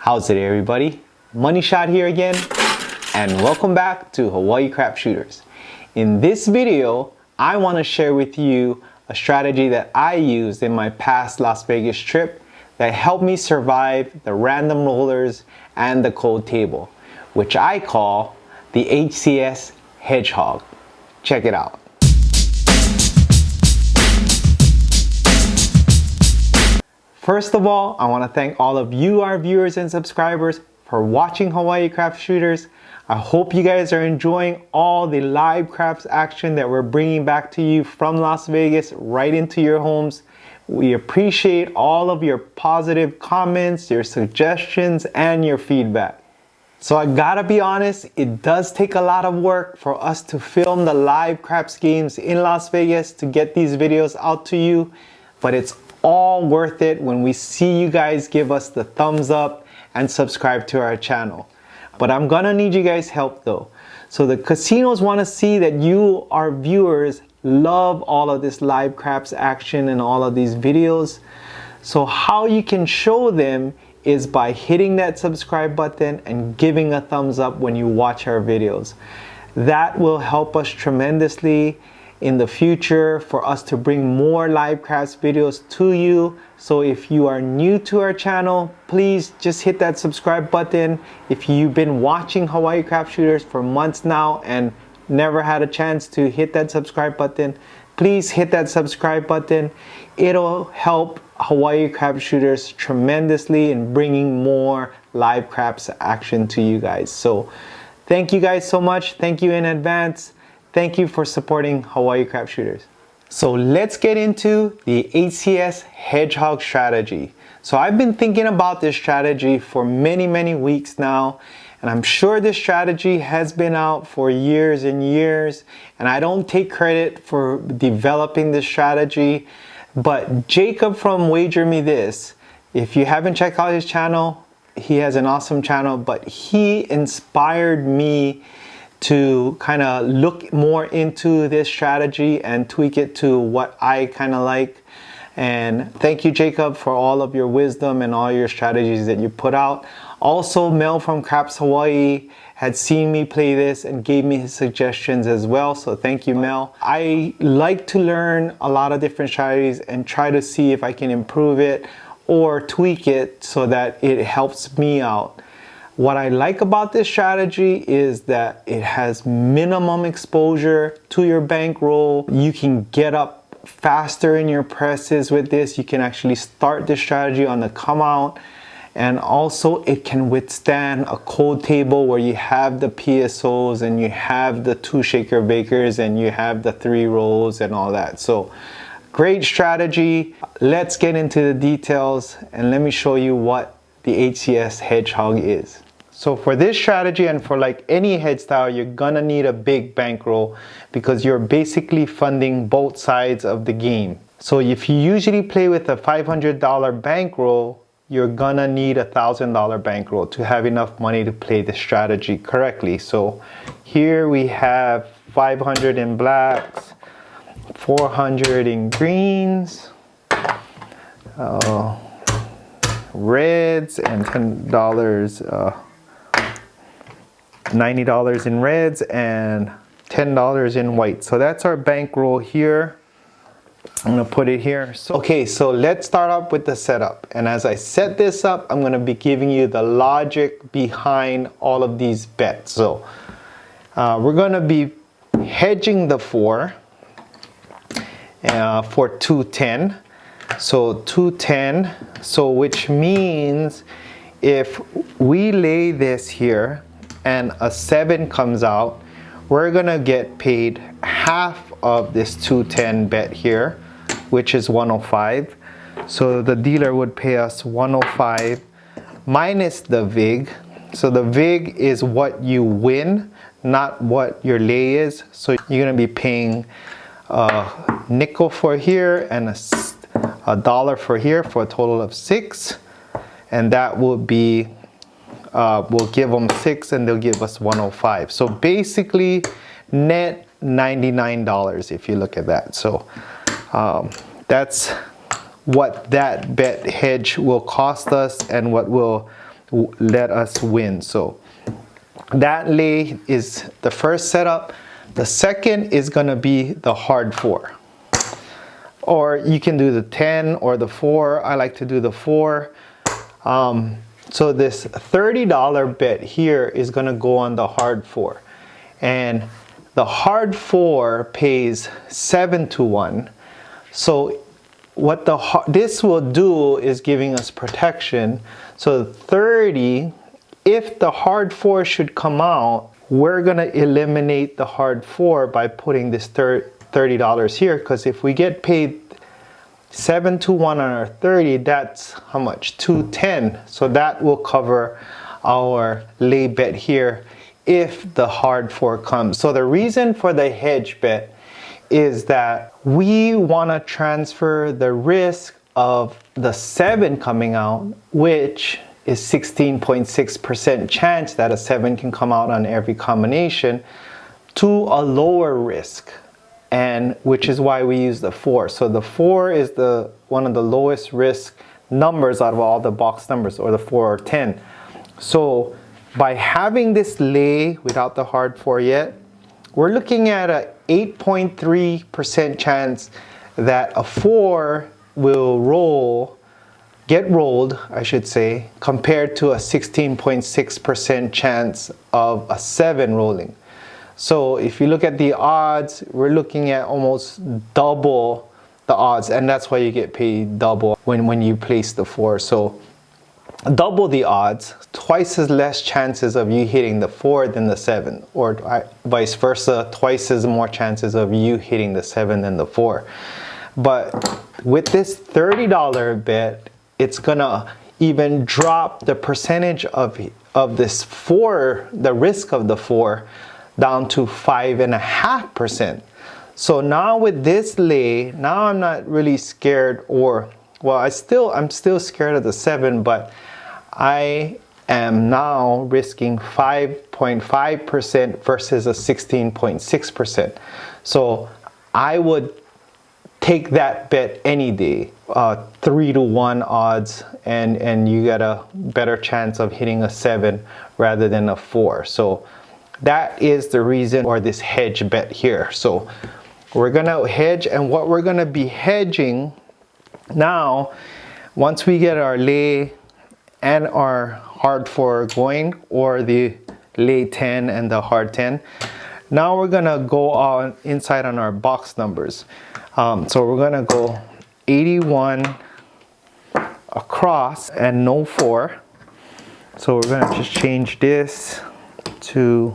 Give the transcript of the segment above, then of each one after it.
How's it, everybody? Money Shot here again, and welcome back to Hawaii Craps Shooters. In this video, I want to share with you a strategy that I used in my past Las Vegas trip that helped me survive the random rollers and the cold table, which I call the HCS Hedgehog. Check it out. First of all, I want to thank all of you, our viewers and subscribers, for watching Hawaii Craps Shooters. I hope you guys are enjoying all the live craps action that we're bringing back to you from Las Vegas right into your homes. We appreciate all of your positive comments, your suggestions, and your feedback. So I gotta be honest, it does take a lot of work for us to film the live craps games in Las Vegas to get these videos out to you, but it's all worth it when we see you guys give us the thumbs up and subscribe to our channel. But I'm gonna need you guys' help though. So the casinos want to see that you, our viewers, love all of this live craps action and all of these videos. So how you can show them is by hitting that subscribe button and giving a thumbs up when you watch our videos. That will help us tremendously in the future for us to bring more live craps videos to you. So if you are new to our channel, please just hit that subscribe button. If you've been watching Hawaii Craps Shooters for months now and never had a chance to hit that subscribe button, please hit that subscribe button. It'll help Hawaii Craps Shooters tremendously in bringing more live craps action to you guys. So thank you guys so much. Thank you in advance. Thank you for supporting Hawaii Craps Shooters. So let's get into the HCS Hedgehog strategy. So I've been thinking about this strategy for many weeks now, and I'm sure this strategy has been out for years and years, and I don't take credit for developing this strategy, but Jacob from Wager Me This, if you haven't checked out his channel, he has an awesome channel, but he inspired me to kind of look more into this strategy and tweak it to what I kind of like. And thank you, Jacob, for all of your wisdom and all your strategies that you put out. Also, Mel from Craps Hawaii had seen me play this and gave me his suggestions as well. So thank you, Mel. I like to learn a lot of different strategies and try to see if I can improve it or tweak it so that it helps me out. What I like about this strategy is that it has minimum exposure to your bankroll. You can get up faster in your presses with this. You can actually start this strategy on the come out. And also it can withstand a cold table where you have the PSOs and you have the 2 shaker bakers and you have the 3 rolls and all that. So great strategy. Let's get into the details and let me show you what the HCS Hedgehog is. So for this strategy and for like any hedge style, you're gonna need a big bankroll because you're basically funding both sides of the game. So if you usually play with a $500 bankroll, you're gonna need a $1,000 bankroll to have enough money to play the strategy correctly. So here we have 500 in blacks, 400 in greens, reds, and $10, $90 in reds and $10 in white. So that's our bankroll here. I'm gonna put it here. Okay, so let's start up with the setup. And as I set this up, I'm gonna be giving you the logic behind all of these bets. So we're gonna be hedging the 4 for 210. So 210, so which means if we lay this here and a 7 comes out, we're gonna get paid half of this 210 bet here, which is 105. So the dealer would pay us 105 minus the VIG. So the VIG is what you win, not what your lay is. So you're gonna be paying a nickel for here and a dollar for here for a total of 6. And that will be we'll give them 6 and they'll give us 105. So basically net $99 if you look at that. So that's what that bet hedge will cost us and what will let us win. So that lay is the first setup. The second is going to be the hard 4. Or you can do the 10 or the 4. I like to do the 4. So this $30 bet here is going to go on the hard 4. And the hard 4 pays 7 to 1. So what this will do is giving us protection. So 30, if the hard 4 should come out, we're going to eliminate the hard 4 by putting this $30 here, because if we get paid 7 to 1 on our 30, that's how much? 210. So that will cover our lay bet here if the hard 4 comes. So the reason for the hedge bet is that we want to transfer the risk of the 7 coming out, which is 16.6% chance that a 7 can come out on every combination, to a lower risk, and which is why we use the 4. So the 4 is one of the lowest risk numbers out of all the box numbers, or the 4 or 10. So by having this lay without the hard 4 yet, we're looking at a 8.3% chance that a 4 will get rolled, I should say, compared to a 16.6% chance of a 7 rolling. So if you look at the odds, we're looking at almost double the odds, and that's why you get paid double when you place the 4. So double the odds, twice as less chances of you hitting the 4 than the 7, or vice versa, twice as more chances of you hitting the 7 than the 4. But with this $30 bet, it's gonna even drop the percentage of this 4, the risk of the 4, down to 5.5%. So now with this lay, now I'm not really scared, or well, I'm still scared of the 7, but I am now risking 5.5% versus a 16.6%. So I would take that bet any day, 3 to 1 odds, and you got a better chance of hitting a 7 rather than a 4. So that is the reason for this hedge bet here. So we're gonna hedge, and what we're gonna be hedging now, once we get our lay and our hard 4 going, or the lay 10 and the hard 10, now we're gonna go on inside on our box numbers. So we're gonna go 81 across and no 4. So we're gonna just change this to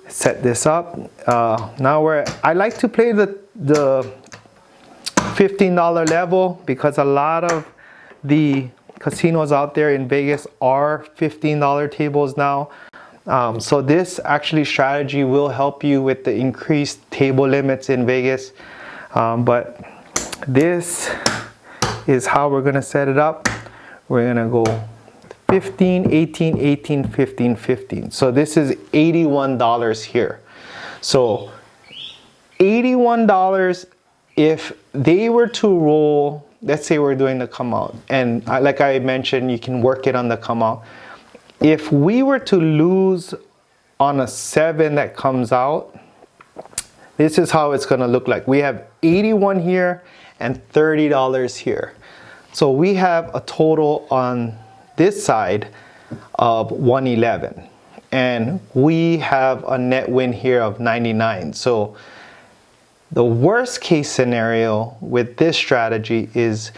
set this up. Now I like to play the $15 level, because a lot of the casinos out there in Vegas are $15 tables now. So this actually strategy will help you with the increased table limits in Vegas. But this is how we're gonna set it up. We're gonna go 15, 18, 18, 15, 15. So this is $81 here. So $81, if they were to roll, let's say we're doing the come out, and like I mentioned, you can work it on the come out. If we were to lose on a 7 that comes out, this is how it's gonna look like. We have 81 here and $30 here. So we have a total on this side of 111, and we have a net win here of 99. So the worst case scenario with this strategy is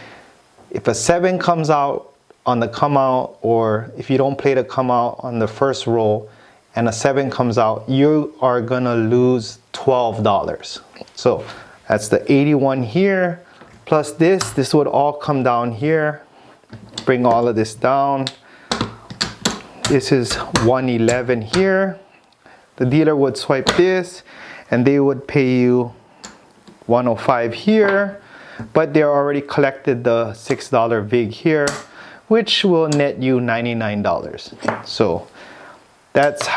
if a 7 comes out on the come out, or if you don't play the come out on the first roll and a 7 comes out, you are gonna lose $12. So that's the 81 here plus this would all come down here. Bring all of this down. This is 111 here. The dealer would swipe this and they would pay you 105 here, but they already collected the $6 VIG here, which will net you $99. So that's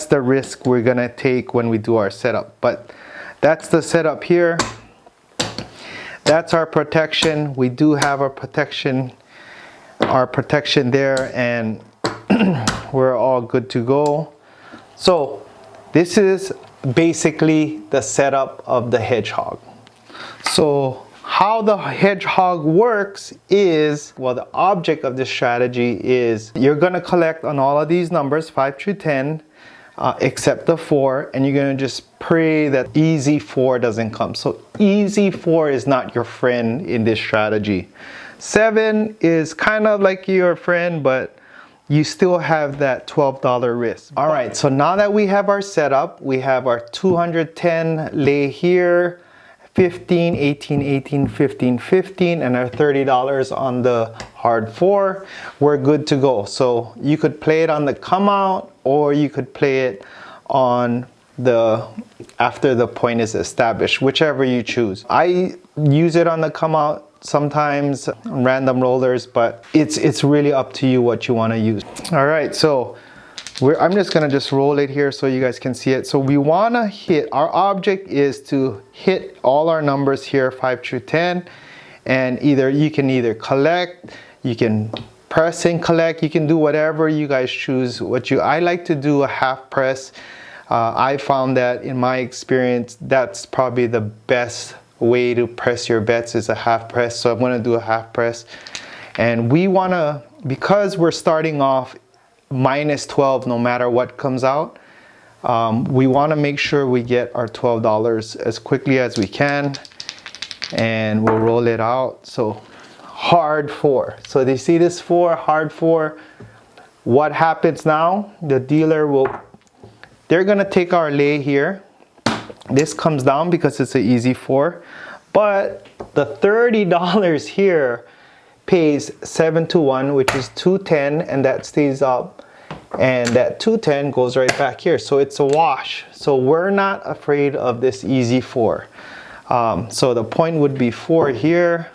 the risk we're gonna take when we do our setup. But that's the setup here. That's our protection. We do have our protection our protection there, and we're all good to go. So this is basically the setup of the Hedgehog. So how the Hedgehog works is, well, the object of this strategy is you're going to collect on all of these numbers 5 through 10 except the 4, and you're going to just pray that easy 4 doesn't come. So easy 4 is not your friend in this strategy. 7 is kind of like your friend, but you still have that $12 risk. All right, so now that we have our setup, we have our 210 lay here, 15, 18, 18, 15, 15, and our $30 on the hard 4. We're good to go. So you could play it on the come out, or you could play it on the after the point is established, whichever you choose. I use it on the come out sometimes, random rollers, but it's really up to you what you want to use. All right, so I'm just gonna just roll it here so you guys can see it. So we wanna hit, our object is to hit all our numbers here, 5 through 10, and you can either collect, you can press and collect, you can do whatever you guys choose. I like to do a half press. I found that in my experience, that's probably the best way to press your bets is a half press. So I'm gonna do a half press. And we wanna, because we're starting off minus 12 no matter what comes out, we wanna make sure we get our $12 as quickly as we can. And we'll roll it out. So hard 4. So do you see this 4, hard 4? What happens now? The dealer they're gonna take our lay here. This comes down because it's an easy 4, but the $30 here pays 7 to 1, which is 210, and that stays up, and that 210 goes right back here. So it's a wash. So we're not afraid of this easy 4. So the point would be 4 here.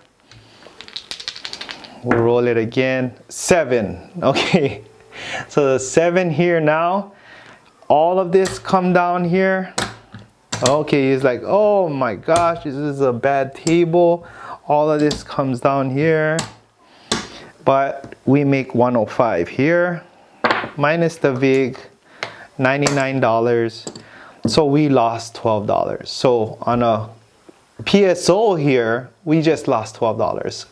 We'll roll it again. 7. Okay. So the 7 here now. All of this come down here. Okay, he's like, oh my gosh, this is a bad table. All of this comes down here. But we make 105 here. Minus the VIG, $99. So we lost $12. So on a PSO here, we just lost $12.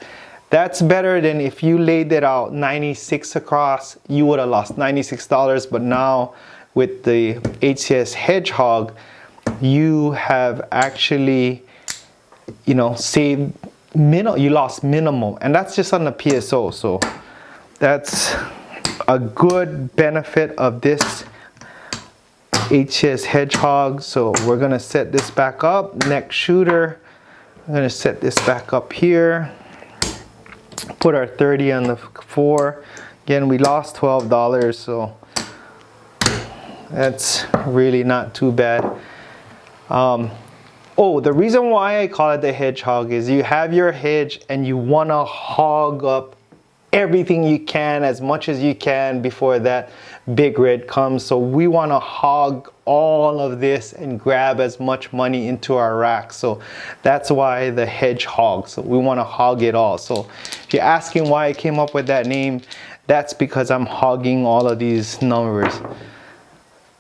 That's better than if you laid it out 96 across, you would have lost $96. But now with the HCS Hedgehog, you have actually, saved you lost minimal, and that's just on the PSO. So that's a good benefit of this HCS Hedgehog. So we're gonna set this back up. Next shooter, I'm gonna set this back up here. Put our 30 on the 4. Again, we lost $12, so that's really not too bad. The reason why I call it the Hedgehog is you have your hedge and you want to hog up everything you can, as much as you can before that big red comes. So we want to hog all of this and grab as much money into our rack. So that's why the Hedgehog. So we want to hog it all. So if you're asking why I came up with that name, that's because I'm hogging all of these numbers.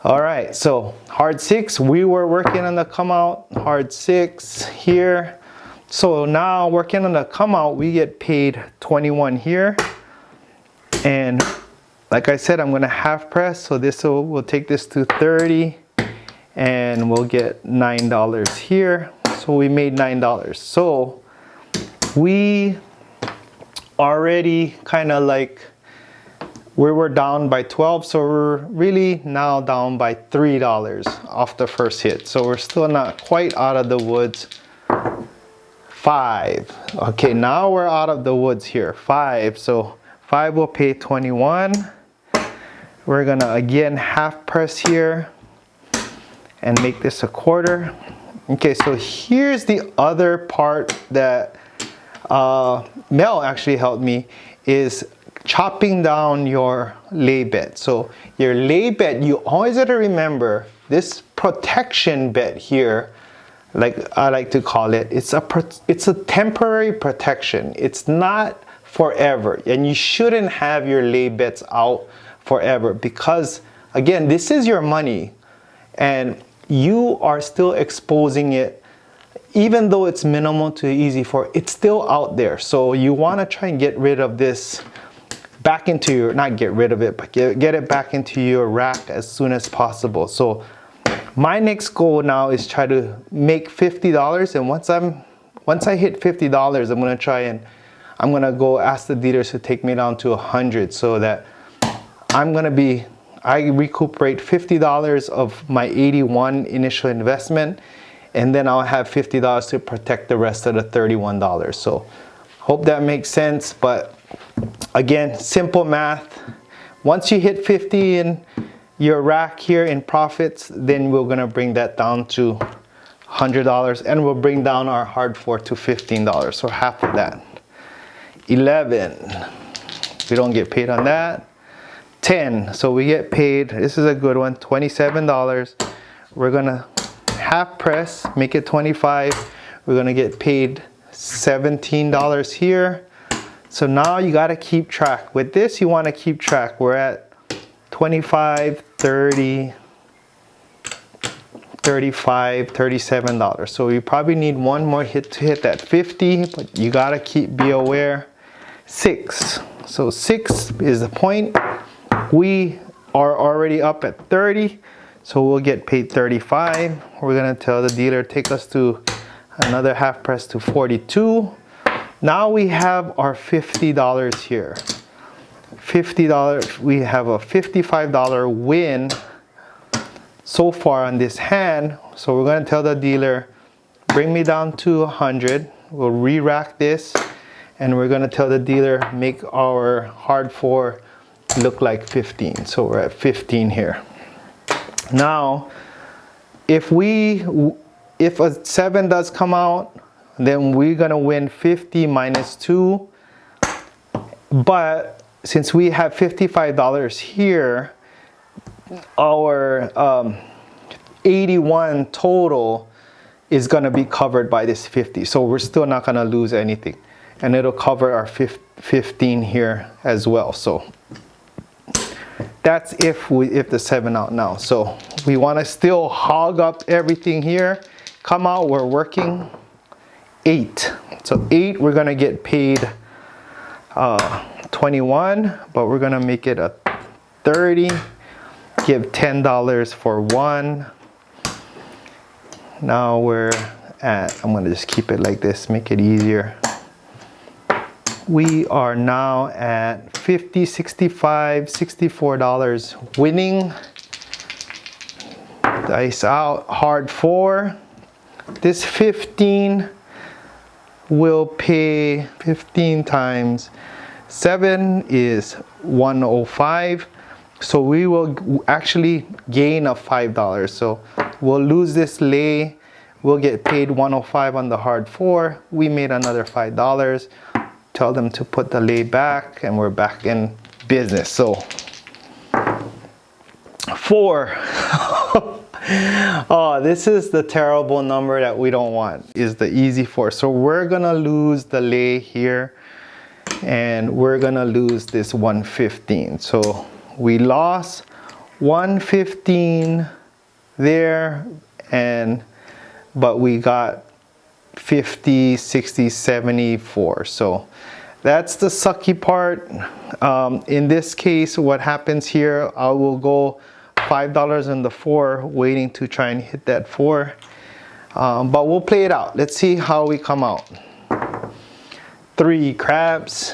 All right, so hard 6, we were working on the come out, hard 6 here. So now working on the come out, we get paid 21 here. And like I said, I'm gonna half press. So we'll take this to 30 and we'll get $9 here. So we made $9. So we already kind of we were down by 12, so we're really now down by $3 off the first hit. So we're still not quite out of the woods. 5. Okay, now we're out of the woods here. 5. So 5 will pay 21. We're gonna again half press here and make this a quarter. Okay, so here's the other part that Mel actually helped me, is chopping down your lay bet. So your lay bet, you always got to remember this protection bet here, like I like to call it, it's a temporary protection. It's not forever, and you shouldn't have your lay bets out forever, because again, this is your money and you are still exposing it. Even though it's minimal to easy for, it's still out there. So you want to try and get rid of this back into your, not get rid of it, but get it back into your rack as soon as possible. So my next goal now is try to make $50, and once I hit $50, I'm gonna try and I'm gonna go ask the dealers to take me down to 100, so that I recuperate $50 of my 81 initial investment, and then I'll have $50 to protect the rest of the $31. So hope that makes sense. But again, simple math. Once you hit 50 in your rack here in profits, then we're gonna bring that down to $100, and we'll bring down our hard for to $15, so half of that. 11, we don't get paid on that. 10, so we get paid, this is a good one, $27. We're gonna half press, make it 25. We're gonna get paid $17 here. So now you gotta keep track. With this, you wanna keep track. We're at 25, 30, 35, $37. So you probably need one more hit to hit that 50, but you gotta be aware. 6, so 6 is the point. We are already up at 30, so we'll get paid 35. We're gonna tell the dealer, take us to another half press to 42. Now we have our $50 here. $50, we have a $55 win so far on this hand. So we're gonna tell the dealer, bring me down to 100. We'll re-rack this, and we're gonna tell the dealer, make our hard 4 look like 15. So we're at 15 here. Now, if a 7 does come out, then we're gonna win 50 minus 2. But since we have $55 here, our 81 total is gonna be covered by this 50. So we're still not gonna lose anything. And it'll cover our 15 here as well. So that's if the 7 out now. So we wanna still hog up everything here. Come out, we're working 8. So 8, we're gonna get paid 21, but we're gonna make it a 30. Give $10 for 1. Now we're at, I'm gonna just keep it like this, make it easier. We are now at $50, $65, $64 winning. Dice out, hard 4. This 15 will pay 15 times 7 is 105. So we will actually gain a $5. So we'll lose this lay. We'll get paid 105 on the hard 4. We made another $5. Tell them to put the lay back, and we're back in business. So 4. Oh, this is the terrible number that we don't want, is the easy 4. So we're gonna lose the lay here, and we're gonna lose this 115. So we lost 115 there, but we got 50, 60, 74. So that's the sucky part. In this case, what happens here, I will go $5 on the 4, waiting to try and hit that 4. But we'll play it out. Let's see how we come out. 3 craps,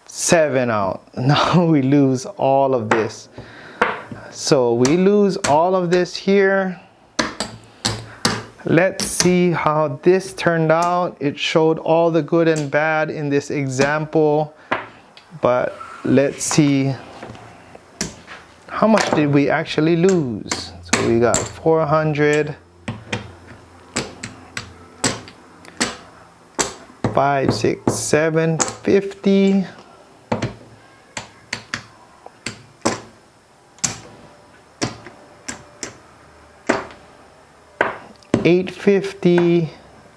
7 out. Now we lose all of this. So we lose all of this here. Let's see how this turned out. It showed all the good and bad in this example, but let's see how much did we actually lose. So we got 400, 5, 6, 7, 50. 850,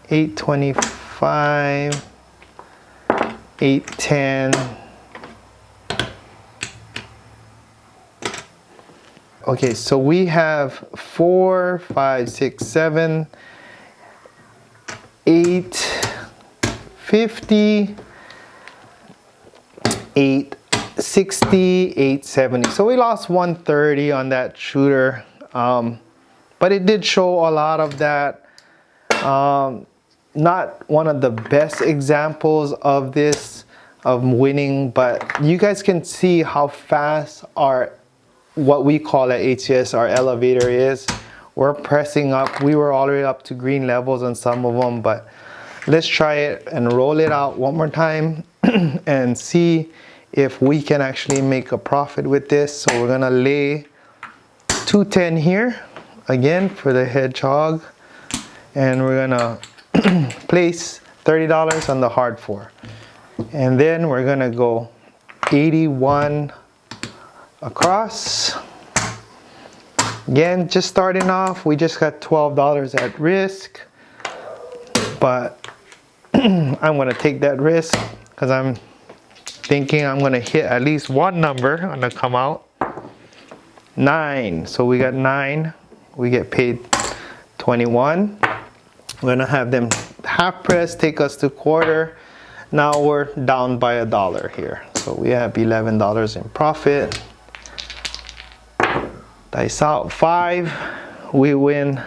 825, 810. Okay, so we have 4, 5, 6, 7, 8, 50, 860, 870. So we lost 130 on that shooter, but it did show a lot of that. Not one of the best examples of this, of winning, but you guys can see how fast our, what we call at HCS, our elevator is. We're pressing up. We were all the way up to green levels on some of them, but let's try it and roll it out one more time and see if we can actually make a profit with this. So we're gonna lay 210 here again for the Hedgehog, and we're gonna place $30 on the hard 4, and then we're gonna go 81 across. Again, just starting off, we just got $12 at risk, but I'm gonna take that risk because I'm thinking I'm gonna hit at least one number gonna come out. 9. So we got 9. We get paid 21. We're gonna have them half press, take us to quarter. Now we're down by $1 here. So we have $11 in profit. Dice out 5. We win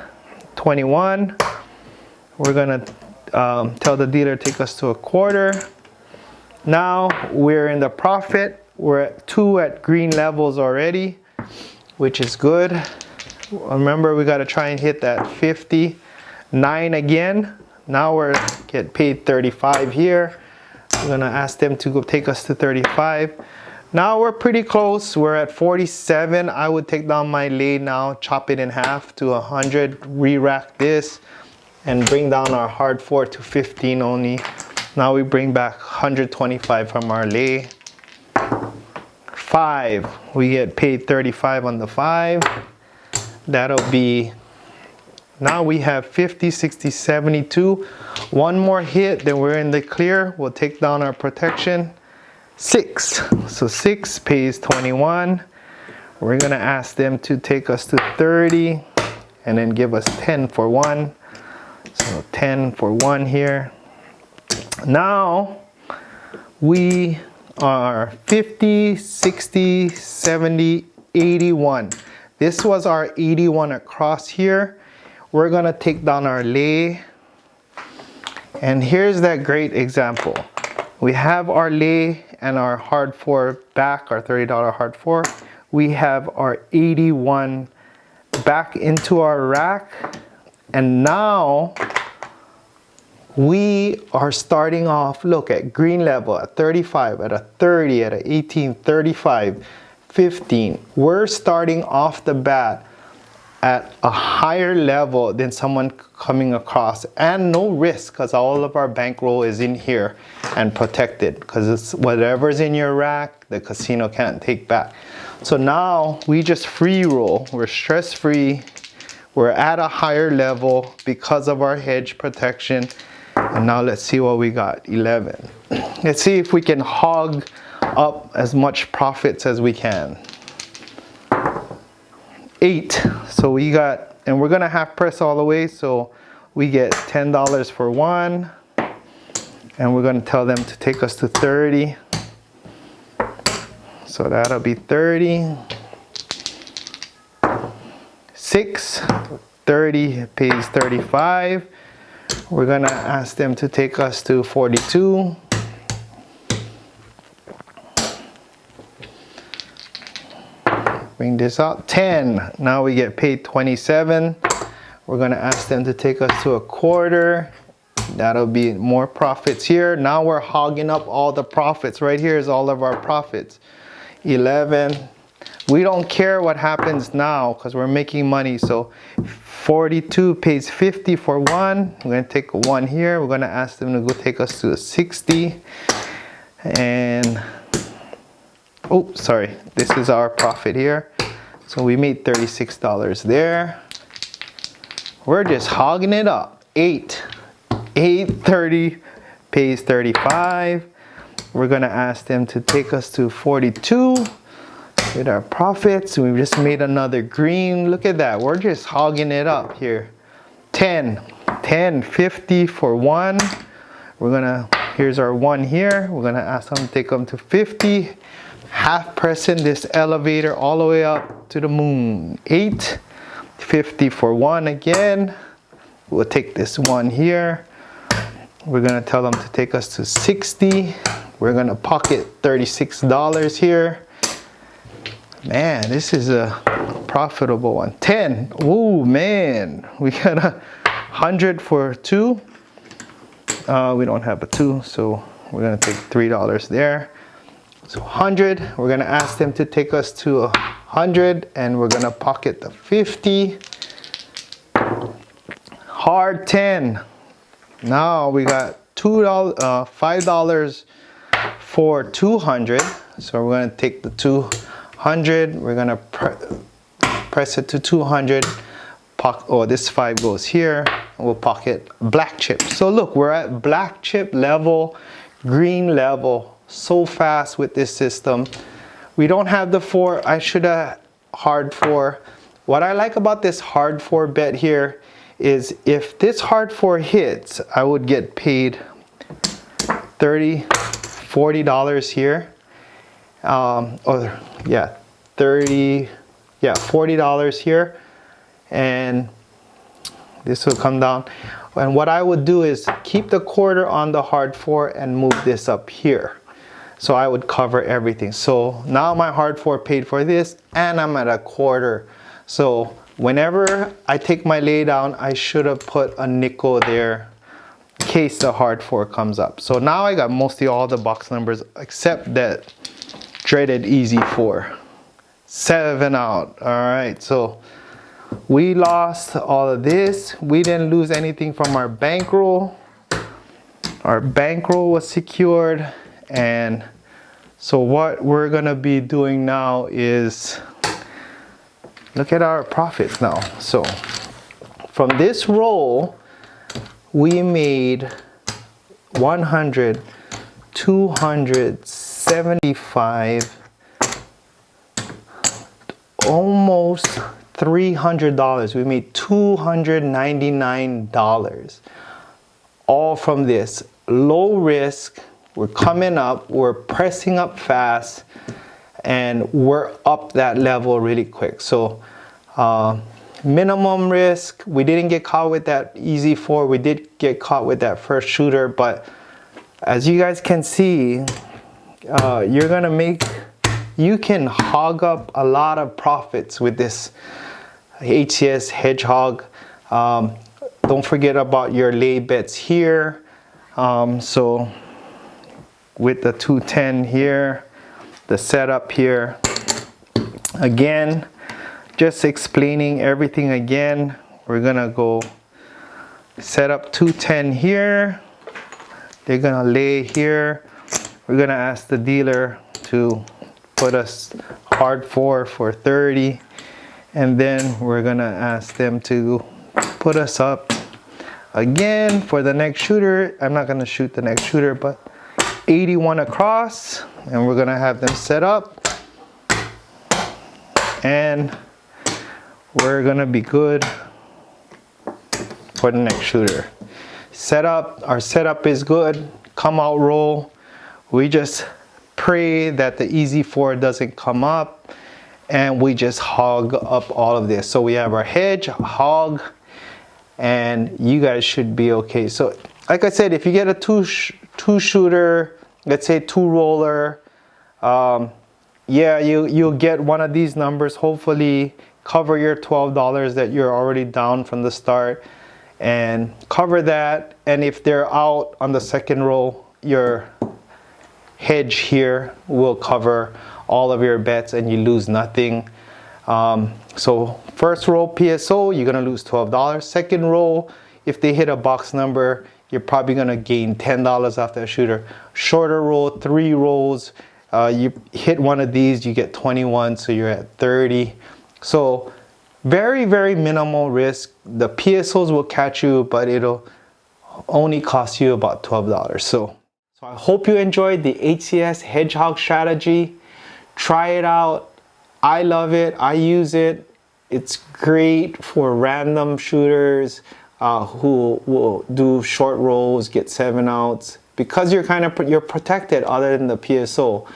21. We're gonna tell the dealer take us to a quarter. Now we're in the profit. We're at 2 at green levels already, which is good. Remember, we got to try and hit that 50. 9 again. Now we're get paid 35 here. We're gonna ask them to go take us to 35. Now we're pretty close. We're at 47. I would take down my lay now, chop it in half to 100, re-rack this, and bring down our hard 4 to 15 only. Now we bring back 125 from our lay. 5, we get paid 35 on the 5. That'll be, now we have 50, 60, 72. One more hit, then we're in the clear. We'll take down our protection. 6, so 6 pays 21. We're gonna ask them to take us to 30 and then give us 10 for 1. So 10 for 1 here. Now we are 50, 60, 70, 81. This was our 81 across here. We're gonna take down our lay. And here's that great example. We have our lay and our hard 4 back, our $30 hard 4. We have our 81 back into our rack. And now we are starting off, look, at green level, at 35, at a 30, at a 18, 35, 15. We're starting off the bat at a higher level than someone coming across, and no risk because all of our bankroll is in here and protected because it's whatever's in your rack, the casino can't take back. So now we just free roll. We're stress free. We're at a higher level because of our hedge protection. And now let's see what we got. 11. Let's see if we can hog up as much profits as we can. 8. So we got, and we're gonna half press all the way, so we get $10 for 1, and we're gonna tell them to take us to 30. So that'll be 30. 6, 30 pays 35. We're gonna ask them to take us to 42. Bring this out. 10. Now we get paid 27. We're gonna ask them to take us to a quarter. That'll be more profits here. Now we're hogging up all the profits. Right here is all of our profits. 11. We don't care what happens now because we're making money. So 42 pays 50 for 1. We're gonna take 1 here. We're gonna ask them to go take us to a 60. And oh, sorry, this is our profit here. So we made $36 there. We're just hogging it up. 8. 830 pays 35. we're gonna ask them to take us to 42 with our profits. We just made another green. Look at that, we're just hogging it up here. 10, 50 for one. We're gonna, here's our one here. We're gonna ask them to take them to 50. Half pressing this elevator all the way up to the moon. 8, 50 for one again. We'll take this one here. We're gonna tell them to take us to 60. We're gonna pocket $36 here. Man, this is a profitable one. 10, oh man, we got 100 for two. We don't have a two, so we're gonna take $3 there. So 100, we're gonna ask them to take us to 100, and we're gonna pocket the 50. Hard 10. Now we got $5 for 200. So we're gonna take the 200. We're gonna press it to 200. This 5 goes here. And we'll pocket black chip. So look, we're at black chip level, green level. So fast with this system. We don't have the 4. I should have hard 4. What I like about this hard 4 bet here is if this hard 4 hits, I would get paid $40 here. $40 here, and this will come down. And what I would do is keep the quarter on the hard 4 and move this up here. So I would cover everything. So now my hard 4 paid for this, and I'm at a quarter. So whenever I take my lay down, I should have put a nickel there in case the hard 4 comes up. So now I got mostly all the box numbers except that dreaded easy 4. 7 out. All right, so we lost all of this. We didn't lose anything from our bankroll. Our bankroll was secured. And so what we're gonna be doing now is look at our profits now. So from this roll, we made 100, 275, almost $300. We made $299 all from this. Low risk. We're coming up, we're pressing up fast, and we're up that level really quick. So minimum risk, we didn't get caught with that easy 4. We did get caught with that first shooter, but as you guys can see, you can hog up a lot of profits with this HCS Hedgehog. Don't forget about your lay bets here. So with the 210 here, the setup here, again, just explaining everything again. We're gonna go set up 210 here. They're gonna lay here. We're gonna ask the dealer to put us hard 4 for 30, and then we're gonna ask them to put us up again for the next shooter. I'm not gonna shoot the next shooter, but 81 across, and we're gonna have them set up, and we're gonna be good for the next shooter. Our setup is good. Come out roll. We just pray that the easy 4 doesn't come up, and we just hog up all of this. So we have our hedge, hog, and you guys should be okay. So like I said, if you get a two shooter, let's say 2 roller, yeah, you'll get one of these numbers. Hopefully cover your $12 that you're already down from the start, and cover that. And if they're out on the second roll, your hedge here will cover all of your bets and you lose nothing. So first roll PSO, you're gonna lose $12. Second roll, if they hit a box number, you're probably gonna gain $10 off that shooter. Shorter roll, 3 rolls, you hit one of these, you get 21, so you're at 30. So very, very minimal risk. The PSOs will catch you, but it'll only cost you about $12. So I hope you enjoyed the HCS Hedgehog strategy. Try it out. I love it. I use it. It's great for random shooters who will do short rolls, get 7 outs, because you're protected other than the PSO.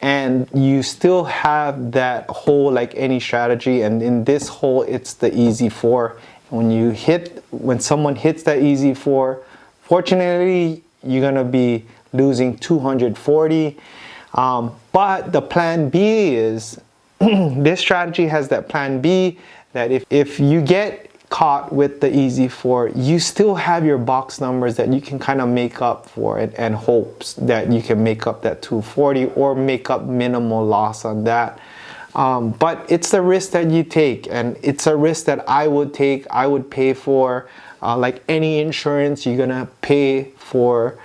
And you still have that hole like any strategy, and in this hole it's the easy 4. When someone hits that easy 4, fortunately you're gonna be losing 240. But the plan B is this strategy has that plan B that if you get caught with the easy 4, you still have your box numbers that you can kind of make up for it, and hopes that you can make up that 240 or make up minimal loss on that. But it's the risk that you take, and it's a risk that I would take. I would pay for, like any insurance, you're gonna pay for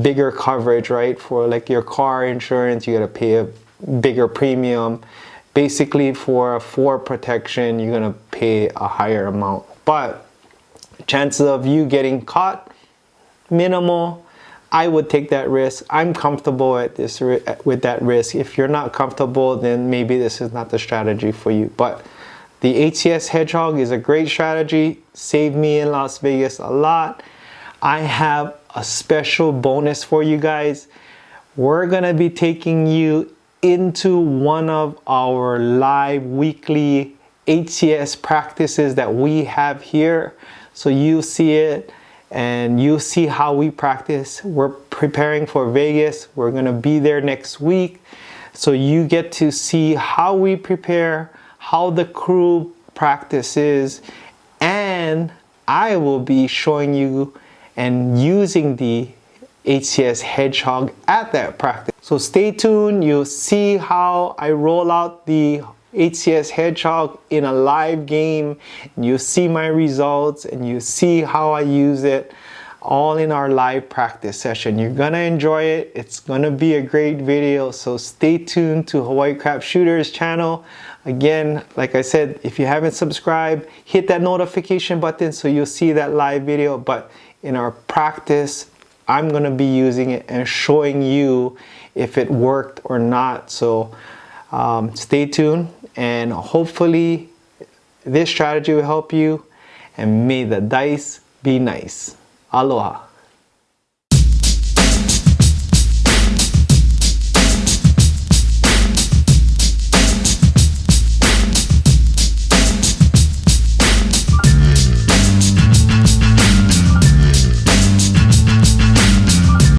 bigger coverage, right? For like your car insurance, you gotta pay a bigger premium. Basically for protection, you're gonna pay a higher amount, but chances of you getting caught, minimal. I would take that risk. I'm comfortable with that risk. If you're not comfortable, then maybe this is not the strategy for you. But the HCS Hedgehog is a great strategy. Saved me in Las Vegas a lot. I have a special bonus for you guys. We're gonna be taking you into one of our live weekly HCS practices that we have here. So you see it and you see how we practice. We're preparing for Vegas. We're gonna be there next week. So you get to see how we prepare, how the crew practices, and I will be showing you and using the HCS Hedgehog at that practice. So stay tuned. You'll see how I roll out the HCS Hedgehog in a live game. You see my results and you see how I use it, all in our live practice session. You're gonna enjoy it. It's gonna be a great video. So stay tuned to Hawaii Craps Shooters channel. Again, like I said, if you haven't subscribed, hit that notification button so you'll see that live video. But in our practice, I'm gonna be using it and showing you if it worked or not. So stay tuned, and hopefully this strategy will help you, and may the dice be nice. Aloha.